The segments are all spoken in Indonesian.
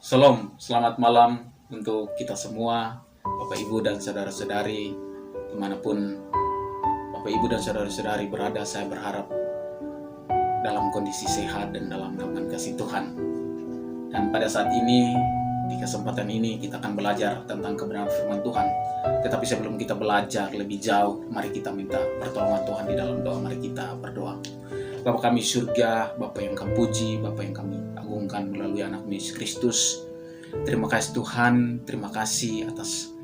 Shalom, selamat malam untuk kita semua, Bapak Ibu dan Saudara-saudari, dimanapun Bapak Ibu dan Saudara-saudari berada. Saya berharap dalam kondisi sehat dan dalam naungan kasih Tuhan. Dan pada saat ini, di kesempatan ini kita akan belajar tentang kebenaran firman Tuhan. Tetapi sebelum kita belajar lebih jauh, mari kita minta pertolongan Tuhan di dalam doa. Mari kita berdoa. Bapa kami surga, Bapa yang kami puji, Bapa yang kami agungkan melalui anak Yesus Kristus. Terima kasih Tuhan, terima kasih atas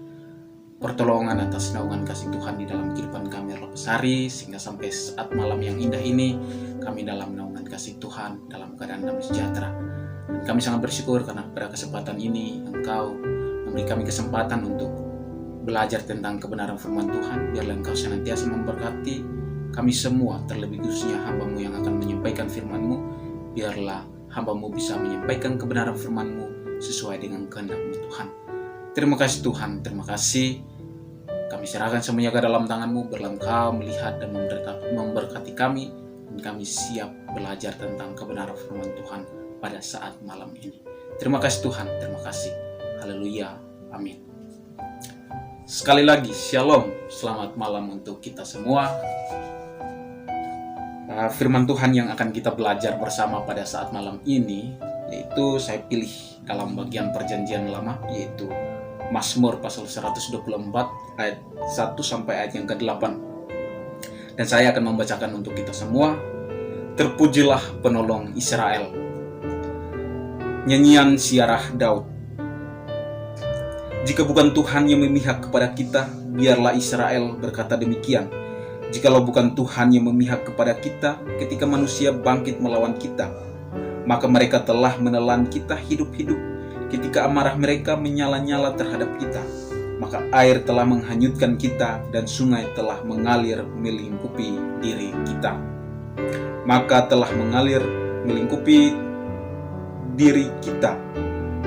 pertolongan, atas naungan kasih Tuhan di dalam kehidupan kami Arlopesari, sehingga sampai saat malam yang indah ini, kami dalam naungan kasih Tuhan, dalam keadaan damai sejahtera. Dan kami sangat bersyukur karena pada kesempatan ini, Engkau memberi kami kesempatan untuk belajar tentang kebenaran firman Tuhan. Biarlah Engkau senantiasa memberkati kami semua, terlebih khususnya hamba-Mu yang akan menyampaikan firman-Mu. Biarlah hamba-Mu bisa menyampaikan kebenaran firman-Mu sesuai dengan kehendak-Mu Tuhan. Terima kasih Tuhan, terima kasih. Kami serahkan semuanya ke dalam tangan-Mu. Biarlah Engkau melihat dan memberkati kami, dan kami siap belajar tentang kebenaran firman Tuhan pada saat malam ini. Terima kasih Tuhan, terima kasih. Haleluya, amin. Sekali lagi, shalom, selamat malam untuk kita semua. Firman Tuhan yang akan kita belajar bersama pada saat malam ini, yaitu saya pilih dalam bagian perjanjian lama, yaitu Mazmur pasal 124 ayat 1 sampai ayat yang ke-8. Dan saya akan membacakan untuk kita semua. Terpujilah penolong Israel. Nyanyian Siarah Daud. Jika bukan Tuhan yang memihak kepada kita, biarlah Israel berkata demikian. Jikalau bukan Tuhan yang memihak kepada kita ketika manusia bangkit melawan kita, maka mereka telah menelan kita hidup-hidup. Ketika amarah mereka menyala-nyala terhadap kita, maka air telah menghanyutkan kita dan sungai telah mengalir melingkupi diri kita. Maka telah mengalir melingkupi diri kita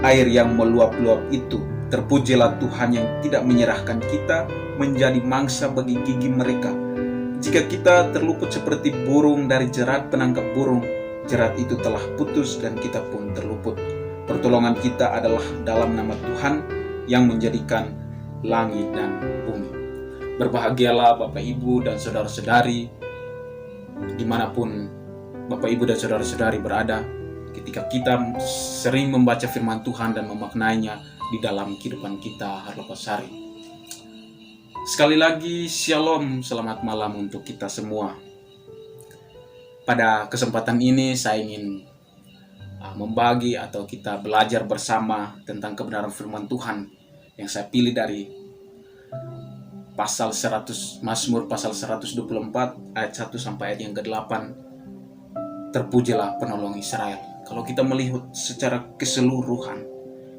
air yang meluap-luap itu. Terpujilah Tuhan yang tidak menyerahkan kita menjadi mangsa bagi gigi mereka. Jika kita terluput seperti burung dari jerat penangkap burung, jerat itu telah putus dan kita pun terluput. Pertolongan kita adalah dalam nama Tuhan yang menjadikan langit dan bumi. Berbahagialah Bapak Ibu dan Saudara-saudari dimanapun Bapak Ibu dan Saudara-saudari berada, ketika kita sering membaca firman Tuhan dan memaknainya di dalam kehidupan kita Arlopesari. Sekali lagi, shalom, selamat malam untuk kita semua. Pada kesempatan ini saya ingin membagi atau kita belajar bersama tentang kebenaran firman Tuhan yang saya pilih dari Mazmur pasal 124 ayat 1 sampai ayat yang ke-8. Terpujilah penolong Israel. Kalau kita melihat secara keseluruhan,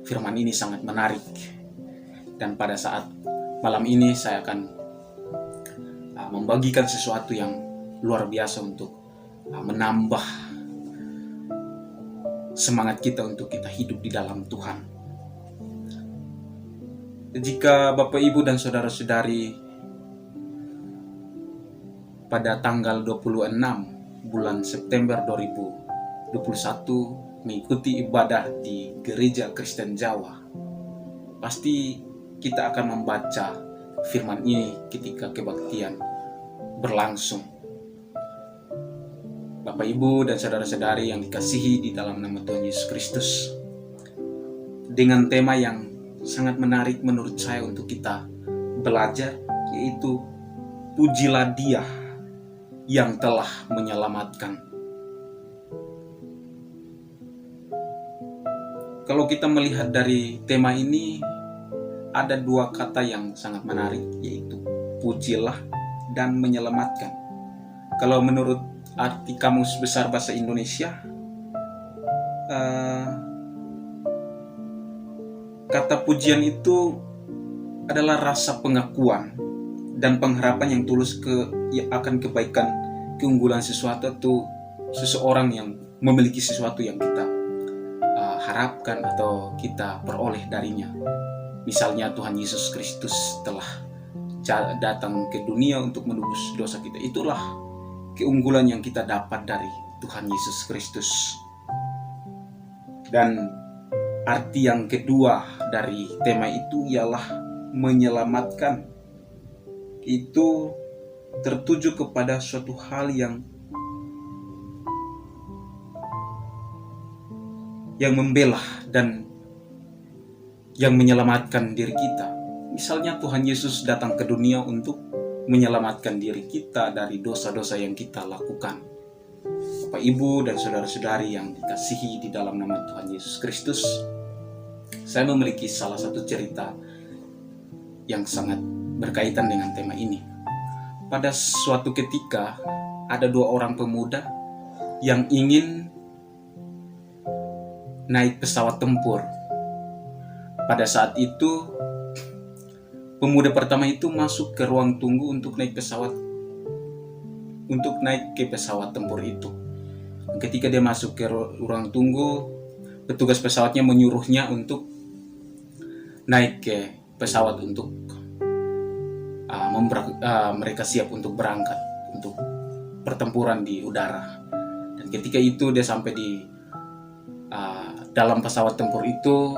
firman ini sangat menarik. Dan pada saat malam ini saya akan membagikan sesuatu yang luar biasa untuk menambah semangat kita untuk kita hidup di dalam Tuhan. Jika Bapak Ibu dan Saudara-saudari pada tanggal 26 bulan September 2021 mengikuti ibadah di Gereja Kristen Jawa, pasti kita akan membaca firman ini ketika kebaktian berlangsung. Bapak Ibu dan Saudara-saudari yang dikasihi di dalam nama Tuhan Yesus Kristus, dengan tema yang sangat menarik menurut saya untuk kita belajar, yaitu pujilah Dia yang telah menyelamatkan. Kalau kita melihat dari tema ini, ada dua kata yang sangat menarik, yaitu pujilah dan menyelamatkan. Kalau menurut arti Kamus Besar Bahasa Indonesia, kata pujian itu adalah rasa pengakuan dan pengharapan yang tulus akan kebaikan, keunggulan sesuatu atau seseorang yang memiliki sesuatu yang kita harapkan atau kita peroleh darinya. Misalnya Tuhan Yesus Kristus telah datang ke dunia untuk menebus dosa kita. Itulah keunggulan yang kita dapat dari Tuhan Yesus Kristus. Dan arti yang kedua dari tema itu ialah menyelamatkan. Itu tertuju kepada suatu hal yang membela dan yang menyelamatkan diri kita. Misalnya Tuhan Yesus datang ke dunia untuk menyelamatkan diri kita dari dosa-dosa yang kita lakukan. Bapak, Ibu, dan saudara-saudari yang dikasihi di dalam nama Tuhan Yesus Kristus, saya memiliki salah satu cerita yang sangat berkaitan dengan tema ini. Pada suatu ketika, ada dua orang pemuda yang ingin naik pesawat tempur. Pada saat itu, pemuda pertama itu masuk ke ruang tunggu untuk naik ke pesawat tempur itu. Ketika dia masuk ke ruang tunggu, petugas pesawatnya menyuruhnya untuk naik ke pesawat untuk mereka siap untuk berangkat untuk pertempuran di udara. Dan ketika itu dia sampai di dalam pesawat tempur itu,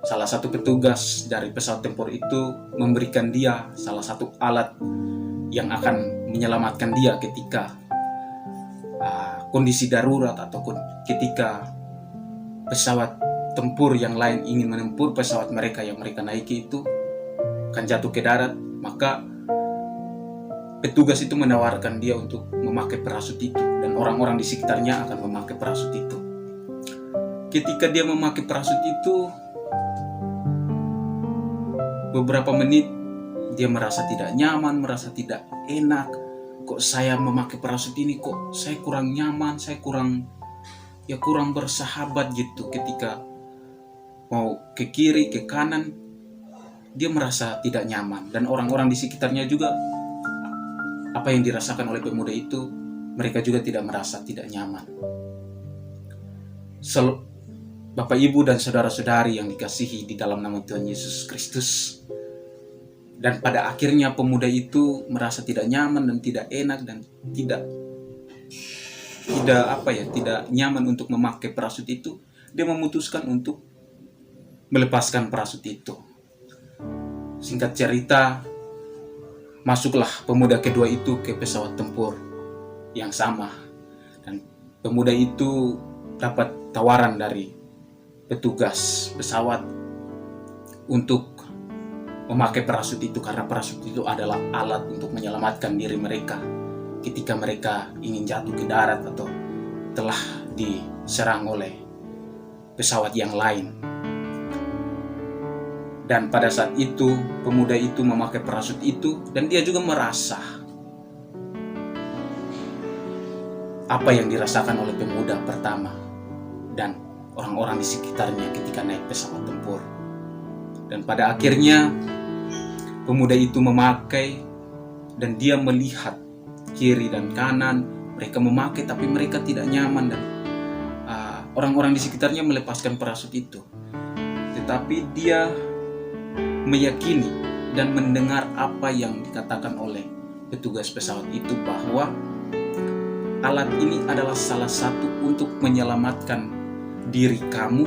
salah satu petugas dari pesawat tempur itu memberikan dia salah satu alat yang akan menyelamatkan dia ketika kondisi darurat ataupun ketika pesawat tempur yang lain ingin menempur pesawat mereka yang mereka naiki itu akan jatuh ke darat. Maka petugas itu menawarkan dia untuk memakai parasut itu, dan orang-orang di sekitarnya akan memakai parasut itu. Ketika dia memakai parasut itu, beberapa menit dia merasa tidak nyaman, merasa tidak enak. Kok saya memakai parasut ini, kok saya kurang nyaman, saya kurang bersahabat gitu. Ketika mau ke kiri, ke kanan, dia merasa tidak nyaman. Dan orang-orang di sekitarnya juga, apa yang dirasakan oleh pemuda itu, mereka juga tidak merasa tidak nyaman. Bapak, Ibu, dan saudara-saudari yang dikasihi di dalam nama Tuhan Yesus Kristus. Dan pada akhirnya pemuda itu merasa tidak nyaman dan tidak enak dan tidak nyaman untuk memakai parasut itu. Dia memutuskan untuk melepaskan parasut itu. Singkat cerita, masuklah pemuda kedua itu ke pesawat tempur yang sama. Dan pemuda itu dapat tawaran dari petugas pesawat untuk memakai parasut itu, karena parasut itu adalah alat untuk menyelamatkan diri mereka ketika mereka ingin jatuh ke darat atau telah diserang oleh pesawat yang lain. Dan pada saat itu pemuda itu memakai parasut itu, dan dia juga merasa apa yang dirasakan oleh pemuda pertama dan orang-orang di sekitarnya ketika naik pesawat tempur. Dan pada akhirnya pemuda itu memakai, dan dia melihat kiri dan kanan, mereka memakai tapi mereka tidak nyaman, dan orang-orang di sekitarnya melepaskan parasut itu. Tetapi dia meyakini dan mendengar apa yang dikatakan oleh petugas pesawat itu, bahwa alat ini adalah salah satu untuk menyelamatkan diri kamu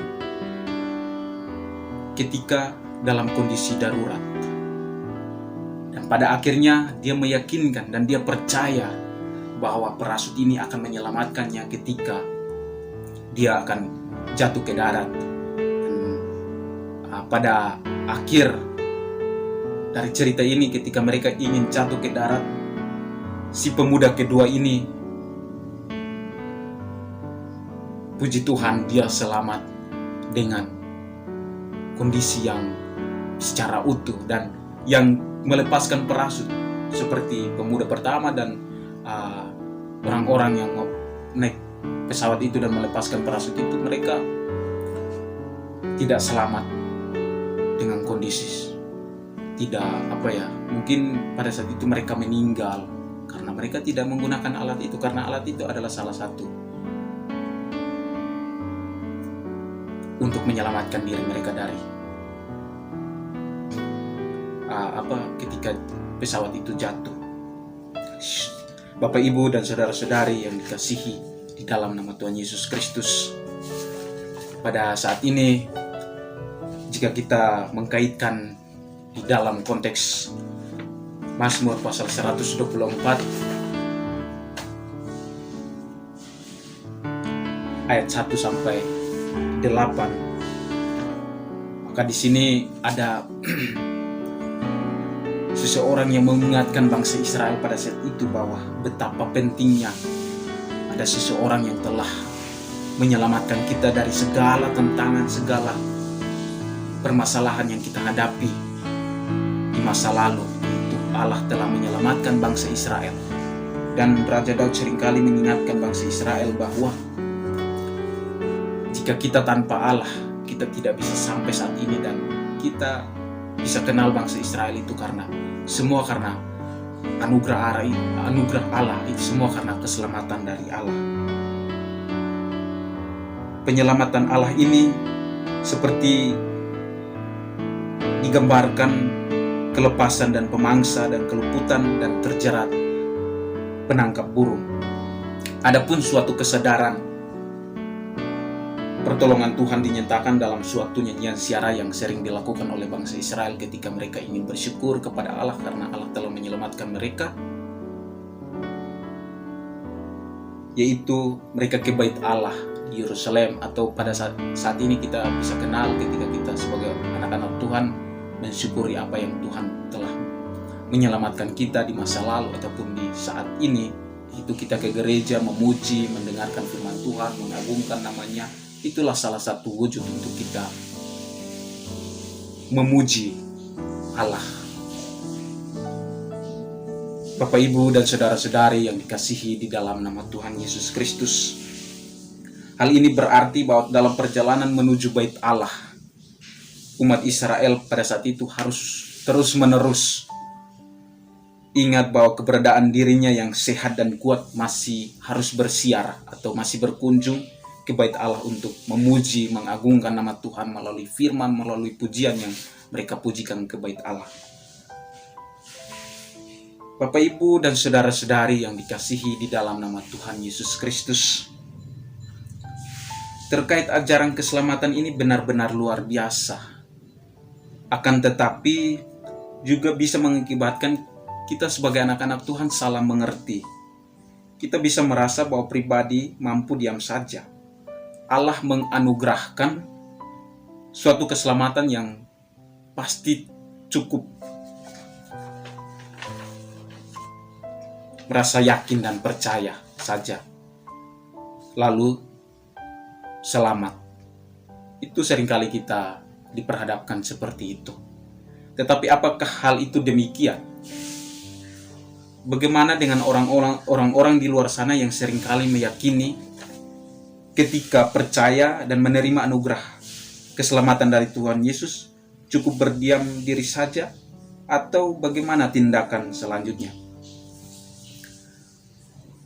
ketika dalam kondisi darurat. Dan pada akhirnya dia meyakinkan dan dia percaya bahwa parasut ini akan menyelamatkannya ketika dia akan jatuh ke darat. Dan pada akhir dari cerita ini, ketika mereka ingin jatuh ke darat, si pemuda kedua ini, puji Tuhan, dia selamat dengan kondisi yang secara utuh, dan yang melepaskan parasut seperti pemuda pertama dan orang-orang yang naik pesawat itu dan melepaskan parasut itu, mereka tidak selamat dengan kondisi mungkin pada saat itu mereka meninggal karena mereka tidak menggunakan alat itu, karena alat itu adalah salah satu untuk menyelamatkan diri mereka dari ketika pesawat itu jatuh. Bapak, Ibu, dan saudara-saudari yang dikasihi di dalam nama Tuhan Yesus Kristus, pada saat ini jika kita mengkaitkan di dalam konteks Mazmur pasal 124 ayat 1 sampai 8, maka di sini ada seseorang yang mengingatkan bangsa Israel pada saat itu bahwa betapa pentingnya ada seseorang yang telah menyelamatkan kita dari segala tantangan, segala permasalahan yang kita hadapi di masa lalu. Itu Allah telah menyelamatkan bangsa Israel. Dan Raja Daud seringkali mengingatkan bangsa Israel bahwa jika kita tanpa Allah, kita tidak bisa sampai saat ini, dan kita bisa kenal bangsa Israel itu semua karena anugerah Allah, itu semua karena keselamatan dari Allah. Penyelamatan Allah ini seperti digambarkan kelepasan dan pemangsa dan keluputan dan terjerat penangkap burung. Adapun suatu kesadaran pertolongan Tuhan dinyatakan dalam suatu nyanyian syara yang sering dilakukan oleh bangsa Israel ketika mereka ingin bersyukur kepada Allah karena Allah telah menyelamatkan mereka, yaitu mereka ke bait Allah di Yerusalem, atau pada saat ini kita bisa kenal ketika kita sebagai anak-anak Tuhan mensyukuri apa yang Tuhan telah menyelamatkan kita di masa lalu ataupun di saat ini, itu kita ke gereja memuji, mendengarkan firman Tuhan, mengagungkan namanya. Itulah salah satu wujud untuk kita memuji Allah. Bapak, Ibu, dan saudara-saudari yang dikasihi di dalam nama Tuhan Yesus Kristus, hal ini berarti bahwa dalam perjalanan menuju bait Allah, umat Israel pada saat itu harus terus-menerus ingat bahwa keberadaan dirinya yang sehat dan kuat masih harus bersiar atau masih berkunjung ke bait Allah untuk memuji, mengagungkan nama Tuhan melalui firman, melalui pujian yang mereka pujikan ke bait Allah. Bapak, Ibu, dan saudara-saudari yang dikasihi di dalam nama Tuhan Yesus Kristus, terkait ajaran keselamatan ini benar-benar luar biasa. Akan tetapi juga bisa mengakibatkan kita sebagai anak-anak Tuhan salah mengerti. Kita bisa merasa bahwa pribadi mampu diam saja. Allah menganugerahkan suatu keselamatan yang pasti cukup merasa yakin dan percaya saja, lalu selamat. Itu seringkali kita diperhadapkan seperti itu. Tetapi apakah hal itu demikian? Bagaimana dengan orang-orang di luar sana yang seringkali meyakini ketika percaya dan menerima anugerah keselamatan dari Tuhan Yesus cukup berdiam diri saja, atau bagaimana tindakan selanjutnya?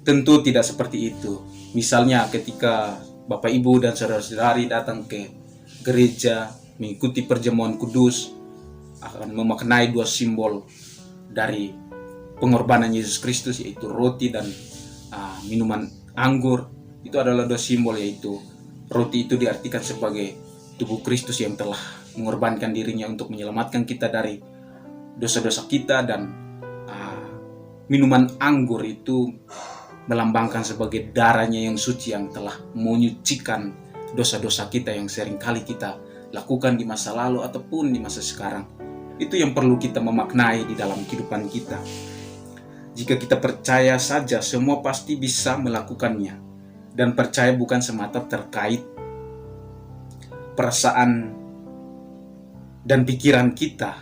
Tentu tidak seperti itu. Misalnya ketika Bapak, Ibu, dan saudara-saudari datang ke gereja mengikuti perjamuan kudus, akan memaknai dua simbol dari pengorbanan Yesus Kristus, yaitu roti dan minuman anggur. Itu adalah dua simbol, yaitu roti itu diartikan sebagai tubuh Kristus yang telah mengorbankan dirinya untuk menyelamatkan kita dari dosa-dosa kita, dan minuman anggur itu melambangkan sebagai darahnya yang suci yang telah menyucikan dosa-dosa kita yang seringkali kita lakukan di masa lalu ataupun di masa sekarang. Itu yang perlu kita memaknai di dalam kehidupan kita. Jika kita percaya saja, semua pasti bisa melakukannya. Dan percaya bukan semata terkait perasaan dan pikiran kita.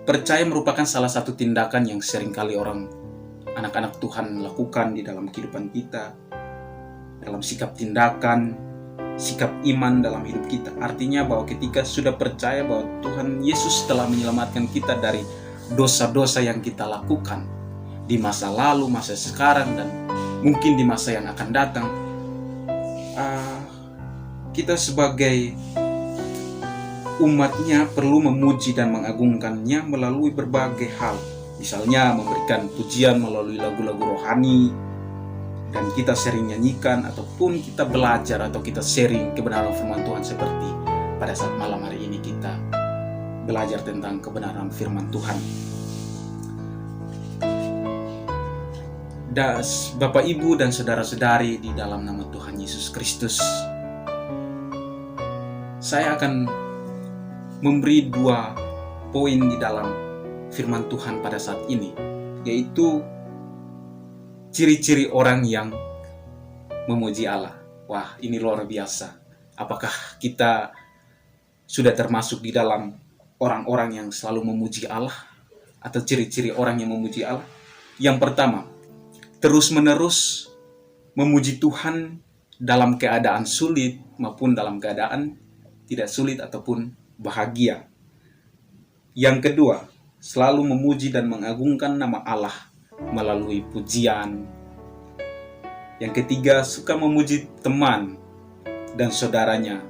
Percaya merupakan salah satu tindakan yang seringkali anak-anak Tuhan lakukan di dalam kehidupan kita, dalam sikap tindakan, sikap iman dalam hidup kita. Artinya bahwa ketika sudah percaya bahwa Tuhan Yesus telah menyelamatkan kita dari dosa-dosa yang kita lakukan di masa lalu, masa sekarang, dan mungkin di masa yang akan datang, kita sebagai umatnya perlu memuji dan mengagungkannya melalui berbagai hal. Misalnya memberikan pujian melalui lagu-lagu rohani, dan kita sering nyanyikan ataupun kita belajar atau kita sharing kebenaran firman Tuhan, seperti pada saat malam hari ini kita belajar tentang kebenaran firman Tuhan. Bapak, Ibu, dan saudara-saudari di dalam nama Tuhan Yesus Kristus, saya akan memberi 2 poin di dalam firman Tuhan pada saat ini, yaitu ciri-ciri orang yang memuji Allah. Wah, ini luar biasa. Apakah kita sudah termasuk di dalam orang-orang yang selalu memuji Allah, atau ciri-ciri orang yang memuji Allah? Yang pertama, terus-menerus memuji Tuhan dalam keadaan sulit maupun dalam keadaan tidak sulit ataupun bahagia. Yang kedua, selalu memuji dan mengagungkan nama Allah melalui pujian. Yang ketiga, suka memuji teman dan saudaranya.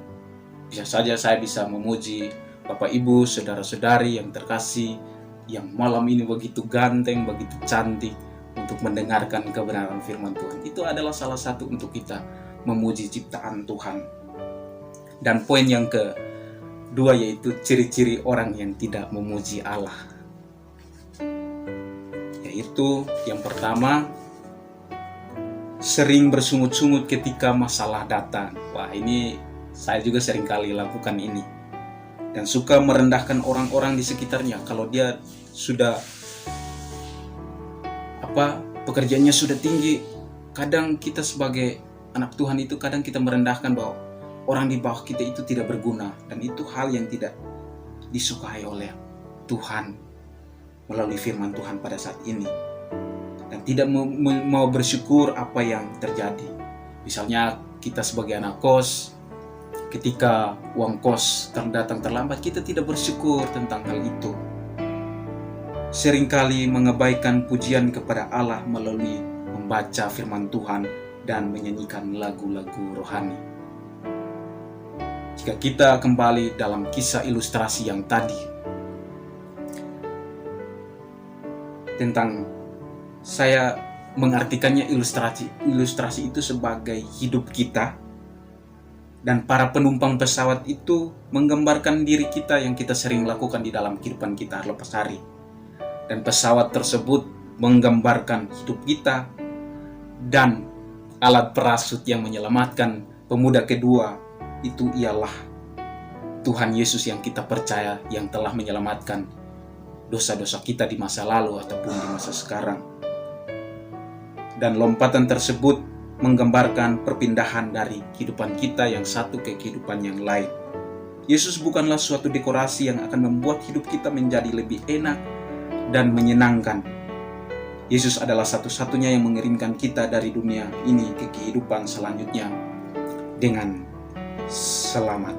Bisa saja saya bisa memuji Bapak, Ibu, saudara-saudari yang terkasih, yang malam ini begitu ganteng, begitu cantik, untuk mendengarkan kebenaran firman Tuhan. Itu adalah salah satu untuk kita memuji ciptaan Tuhan. Dan poin yang kedua yaitu ciri-ciri orang yang tidak memuji Allah. Yaitu yang pertama, sering bersungut-sungut ketika masalah datang. Wah, ini saya juga sering kali lakukan ini. Dan suka merendahkan orang-orang di sekitarnya. Kalau dia sudah pekerjaannya sudah tinggi, kadang kita sebagai anak Tuhan itu kadang kita merendahkan bahwa orang di bawah kita itu tidak berguna, dan itu hal yang tidak disukai oleh Tuhan melalui firman Tuhan pada saat ini, dan tidak mau bersyukur apa yang terjadi. Misalnya kita sebagai anak kos, ketika uang kos datang terlambat, kita tidak bersyukur tentang hal itu. Seringkali mengabaikan pujian kepada Allah melalui membaca firman Tuhan dan menyanyikan lagu-lagu rohani. Jika kita kembali dalam kisah ilustrasi yang tadi, tentang saya mengartikannya ilustrasi itu sebagai hidup kita, dan para penumpang pesawat itu menggambarkan diri kita yang kita sering lakukan di dalam kehidupan kita lepas hari. Dan pesawat tersebut menggambarkan hidup kita, dan alat parasut yang menyelamatkan pemuda kedua itu ialah Tuhan Yesus yang kita percaya, yang telah menyelamatkan dosa-dosa kita di masa lalu ataupun di masa sekarang. Dan lompatan tersebut menggambarkan perpindahan dari kehidupan kita yang satu ke kehidupan yang lain. Yesus bukanlah suatu dekorasi yang akan membuat hidup kita menjadi lebih enak dan menyenangkan. Yesus adalah satu-satunya yang mengirimkan kita dari dunia ini ke kehidupan selanjutnya dengan selamat.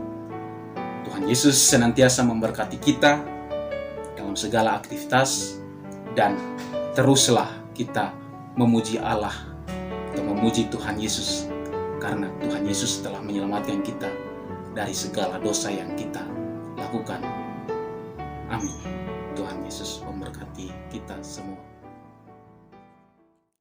Tuhan Yesus senantiasa memberkati kita dalam segala aktivitas, dan teruslah kita memuji Allah atau memuji Tuhan Yesus, karena Tuhan Yesus telah menyelamatkan kita dari segala dosa yang kita lakukan. Amin. Tuhan Yesus memberkati kita semua.